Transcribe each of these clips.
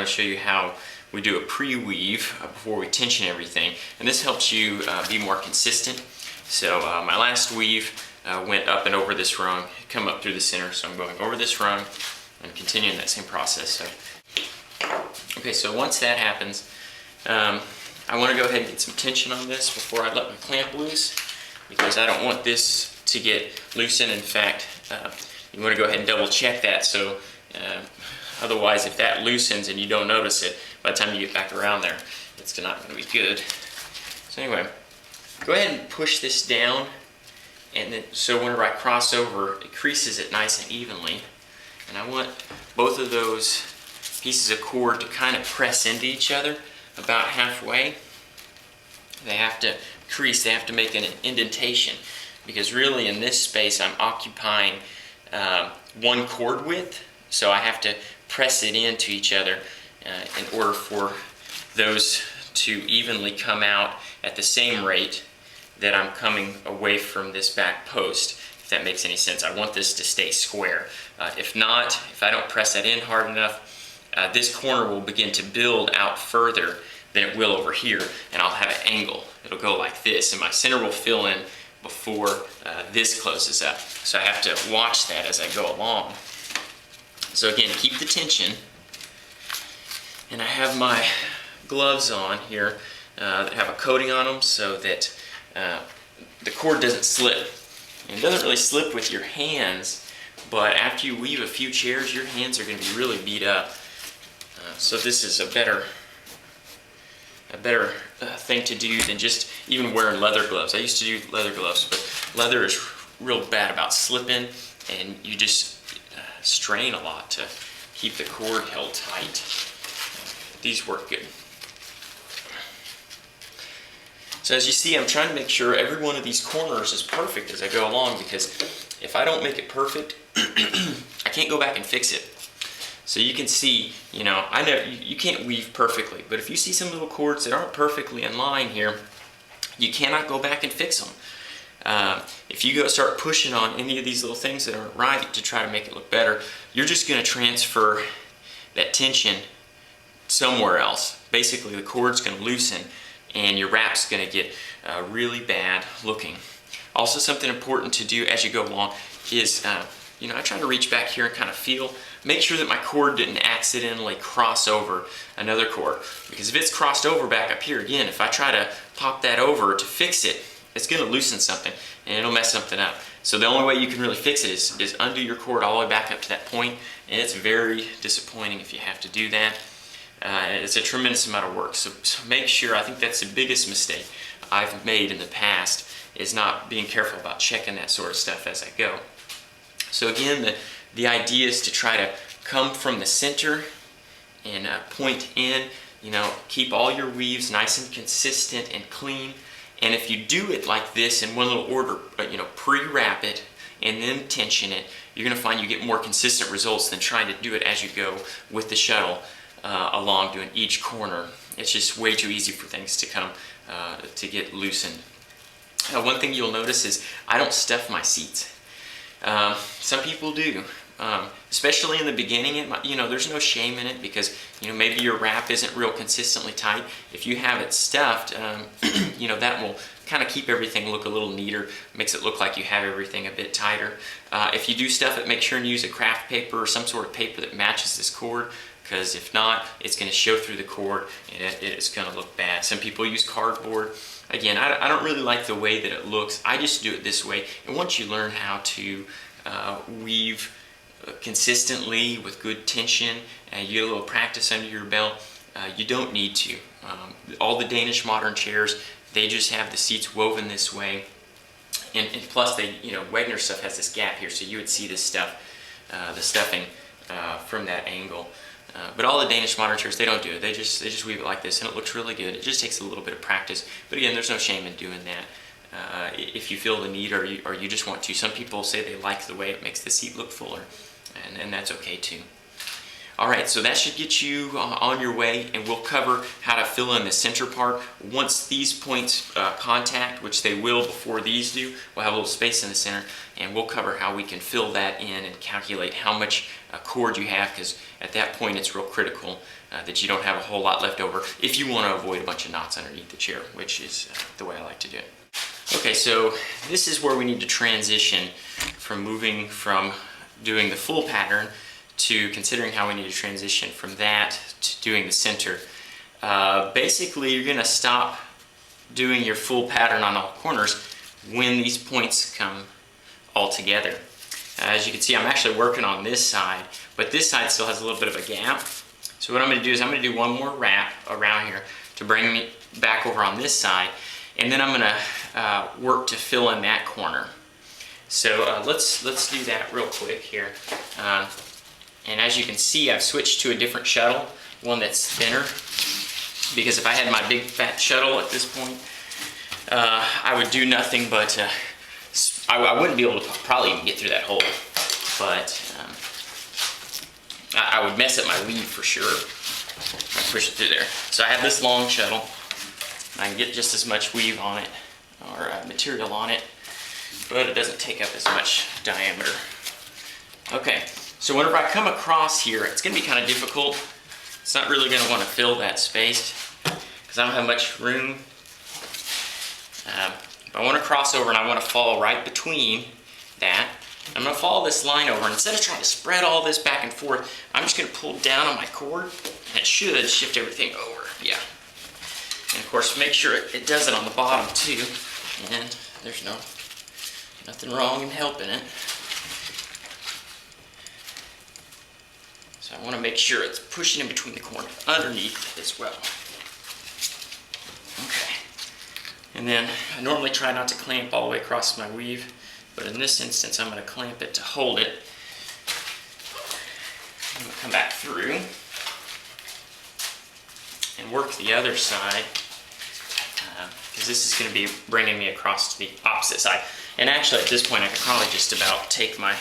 want to show you how we do a pre-weave before we tension everything, and this helps you be more consistent. So my last weave went up and over this rung, come up through the center, so I'm going over this rung and continuing that same process. So, okay, so once that happens, I want to go ahead and get some tension on this before I let my clamp loose, because I don't want this to get loosened. In fact, you want to go ahead and double check that, so otherwise if that loosens and you don't notice it, by the time you get back around there, it's not going to be good. So anyway, go ahead and push this down, and then so whenever I cross over, it creases it nice and evenly. And I want both of those pieces of cord to kind of press into each other about halfway. They have to crease, they have to make an indentation, because really in this space I'm occupying one cord width, so I have to press it into each other in order for those to evenly come out at the same rate that I'm coming away from this back post, if that makes any sense. I want this to stay square. If not, if I don't press that in hard enough, this corner will begin to build out further than it will over here, and I'll have an angle. It'll go like this, and my center will fill in before this closes up. So I have to watch that as I go along. So again, keep the tension, and I have my gloves on here that have a coating on them so that the cord doesn't slip. And it doesn't really slip with your hands, but after you weave a few chairs, your hands are going to be really beat up. So this is a better thing to do than just even wearing leather gloves. I used to do leather gloves, but leather is real bad about slipping, and you just strain a lot to keep the cord held tight. These work good. So as you see, I'm trying to make sure every one of these corners is perfect as I go along, because if I don't make it perfect, I can't go back and fix it. So you can see, I know you can't weave perfectly, but if you see some little cords that aren't perfectly in line here, you cannot go back and fix them. If you go start pushing on any of these little things that aren't right to try to make it look better, you're just going to transfer that tension somewhere else. Basically, the cord's going to loosen, and your wrap's going to get really bad looking. Also, something important to do as you go along is, I try to reach back here and kind of feel. Make sure that my cord didn't accidentally cross over another cord, because if it's crossed over back up here again, if I try to pop that over to fix it, it's going to loosen something and it'll mess something up. So the only way you can really fix it is undo your cord all the way back up to that point, and it's very disappointing if you have to do that. It's a tremendous amount of work, so make sure. I think that's the biggest mistake I've made in the past, is not being careful about checking that sort of stuff as I go. So again, the idea is to try to come from the center and point in, keep all your weaves nice and consistent and clean. And if you do it like this in one little order, pre-wrap it and then tension it, you're going to find you get more consistent results than trying to do it as you go with the shuttle along doing each corner. It's just way too easy for things to come to get loosened. One thing you'll notice is I don't stuff my seats. Some people do, especially in the beginning. There's no shame in it, because maybe your wrap isn't real consistently tight. If you have it stuffed, that will kind of keep everything look a little neater, makes it look like you have everything a bit tighter. If you do stuff it, make sure and use a craft paper or some sort of paper that matches this cord, because if not, it's going to show through the cord and it's going to look bad. Some people use cardboard. Again, I don't really like the way that it looks. I just do it this way, and once you learn how to weave consistently with good tension and you get a little practice under your belt, you don't need to. All the Danish modern chairs, they just have the seats woven this way, and plus Wegner stuff has this gap here, so you would see this stuff, the stuffing from that angle. But all the Danish modern chairs, they don't do it. They just weave it like this, and it looks really good. It just takes a little bit of practice. But again, there's no shame in doing that. If you feel the need or you just want to. Some people say they like the way it makes the seat look fuller, and that's okay too. All right, so that should get you on your way, and we'll cover how to fill in the center part. Once these points contact, which they will before these do, we'll have a little space in the center, and we'll cover how we can fill that in and calculate how much cord you have, because at that point it's real critical that you don't have a whole lot left over if you want to avoid a bunch of knots underneath the chair, which is the way I like to do it. Okay, so this is where we need to transition from moving from doing the full pattern to considering how we need to transition from that to doing the center. Basically, you're going to stop doing your full pattern on all corners when these points come all together. As you can see, I'm actually working on this side, but this side still has a little bit of a gap. So what I'm going to do is I'm going to do one more wrap around here to bring me back over on this side, and then I'm going to work to fill in that corner. So let's do that real quick here. And as you can see, I've switched to a different shuttle, one that's thinner, because if I had my big fat shuttle at this point, I would do nothing but, I wouldn't be able to probably even get through that hole, but I would mess up my weave for sure if I push it through there. So I have this long shuttle, and I can get just as much weave on it, or material on it, but it doesn't take up as much diameter. Okay. So whenever I come across here, it's going to be kind of difficult. It's not really going to want to fill that space because I don't have much room. If I want to cross over and I want to fall right between that, I'm going to follow this line over, and instead of trying to spread all this back and forth, I'm just going to pull down on my cord, and it should shift everything over. Yeah. And of course, make sure it does it on the bottom too, and there's nothing wrong in helping it. So I want to make sure it's pushing in between the corner underneath as well. Okay. And then I normally try not to clamp all the way across my weave, but in this instance I'm going to clamp it to hold it. I'm going to come back through and work the other side, because this is going to be bringing me across to the opposite side. And actually at this point I could probably just about take my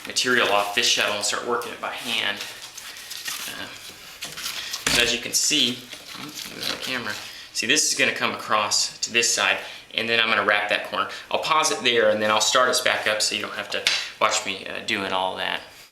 material off this shuttle and start working it by hand. So as you can see, move the camera. See, this is going to come across to this side, and then I'm going to wrap that corner. I'll pause it there, and then I'll start us back up so you don't have to watch me doing all that.